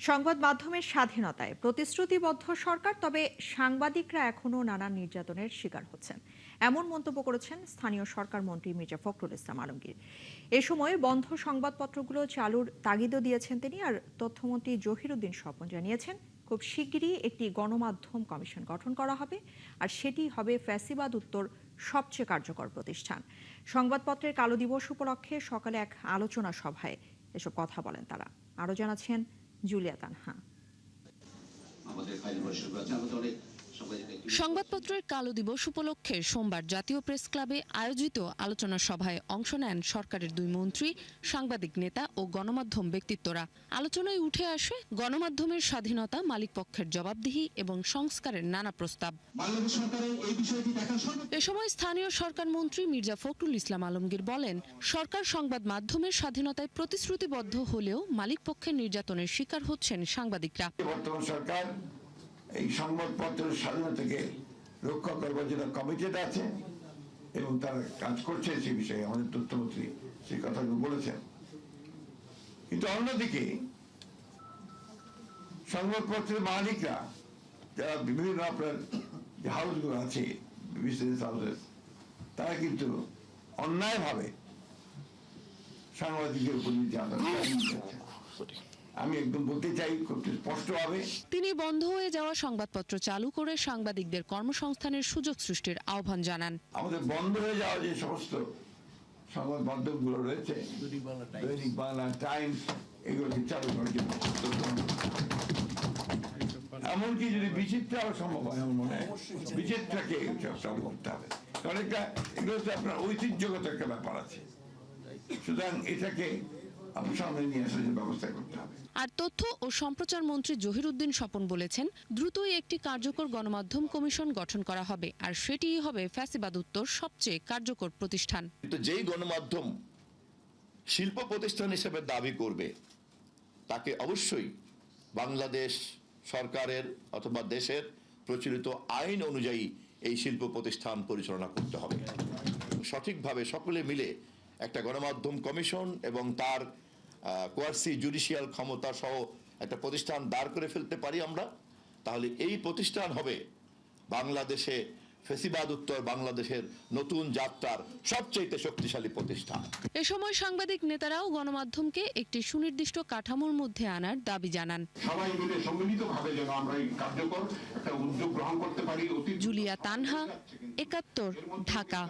সংবাদ মাধ্যমের স্বাধীনতায় প্রতিশ্রুতিবদ্ধ সরকার, তবে সাংবাদিকরা এখনো নানা নির্যাতনের শিকার হচ্ছেন, এমন মন্তব্য করেছেন স্থানীয় সরকার মন্ত্রী মির্জা ফখরুল ইসলাম আলমগীর। এ সময় বন্ধ সংবাদপত্রগুলো চালুর তাগিদও দিয়েছেন তিনি। আর তথ্যমন্ত্রী জহিরুদ্দিন স্বপন জানিয়েছেন, খুব শিগগিরই একটি গণমাধ্যম কমিশন গঠন করা হবে, আর সেটি হবে ফ্যাসিবাদ উত্তর সবচেয়ে কার্যকর প্রতিষ্ঠান। সংবাদপত্রের কালো দিবস উপলক্ষে সকালে এক আলোচনা সভায় এসব কথা বলেন তারা। আরও জানাচ্ছেন জুলিয়া তানহা। সংবাদপত্রের কালো দিবস উপলক্ষে সোমবার জাতীয় প্রেস ক্লাবে আয়োজিত আলোচনা সভায় অংশ নেন সরকারের দুই মন্ত্রী, সাংবাদিক নেতা ও গণমাধ্যম ব্যক্তিত্বরা। আলোচনায় উঠে আসে গণমাধ্যমের স্বাধীনতা, মালিকপক্ষের জবাবদিহি এবং সংস্কারের নানা প্রস্তাব। এ সময় স্থানীয় সরকার মন্ত্রী মির্জা ফখরুল ইসলাম আলমগীর বলেন, সরকার সংবাদ মাধ্যমের স্বাধীনতায় প্রতিশ্রুতিবদ্ধ হলেও মালিকপক্ষের নির্যাতনের শিকার হচ্ছেন সাংবাদিকরা। বর্তমান সরকার এই সংবাদপত্রের স্বাধীনতাকে রক্ষা করবার জন্য কমিটেড আছে এবং তারা কাজ করছে। সে বিষয়ে আমাদের তথ্যমন্ত্রী সেই কথাগুলো বলেছেন। কিন্তু অন্যদিকে সংবাদপত্রের মালিকরা, যারা বিভিন্ন আপনার যে হাউসগুলো আছে, বিজনেস হাউসেস, তারা কিন্তু অন্যায়ভাবে সাংবাদিকের উপর নির্যাতন করছে। আমি একদম বলতে চাই খুব স্পষ্টভাবে, তিনি বন্ধ হয়ে যাওয়া সংবাদপত্র চালু করে সাংবাদিকদের কর্মসংস্থানের সুযোগ সৃষ্টির আহ্বান জানান। আমাদের বন্ধ হয়ে যাওয়া যে সমস্ত সংবাদ মাধ্যমগুলো রয়েছে, দৈনিক বাংলা, টাইমস, এগুলোকে চালু করার জন্য এমনকি যদি বিচিত্রাও সম্ভব হয়, আমার মনে হয় বিচিত্রাকে চালু করতে হবে, কারণ এগুলো তো আপনার ঐতিহ্যগত একটা ব্যাপার আছে। সুতরাং এটাকে সামনে নিয়ে আসার ব্যবস্থা করতে হবে। আর তথ্য ও সম্প্রচার মন্ত্রী জহিরুদ্দিন স্বপন বলেছেন, দ্রুতই একটি কার্যকর গণমাধ্যম কমিশন গঠন করা হবে, আর সেটিই হবে ফ্যাসিবাদ উত্তর সবচেয়ে কার্যকর প্রতিষ্ঠান। কিন্তু যেই গণমাধ্যম শিল্প প্রতিষ্ঠান হিসেবে দাবি করবে, তাকে অবশ্যই বাংলাদেশ সরকারের অথবা দেশের প্রচলিত আইন অনুযায়ী এই শিল্প প্রতিষ্ঠান পরিচালনা করতে হবে। সঠিকভাবে সকলে মিলে একটা গণমাধ্যম কমিশন এবং তার কোয়ার্সি জুডিশিয়াল ক্ষমতা সহ একটা প্রতিষ্ঠান দাঁড় করে ফেলতে পারি আমরা, তাহলে এই প্রতিষ্ঠান হবে বাংলাদেশে ফ্যাসিবাদ উত্তর বাংলাদেশের নতুন যাত্রার সবচেয়ে শক্তিশালী প্রতিষ্ঠান। এ সময় সাংবাদিক নেতারাও গণমাধ্যমকে একটি সুনির্দিষ্ট কাঠামোর মধ্যে আনার দাবি জানান। সবাই মিলে সম্মিলিতভাবে যেন আমরা এই কার্যকর একটা উদ্যোগ গ্রহণ করতে পারি। জুলিয়া তানহা, ৭১, ঢাকা।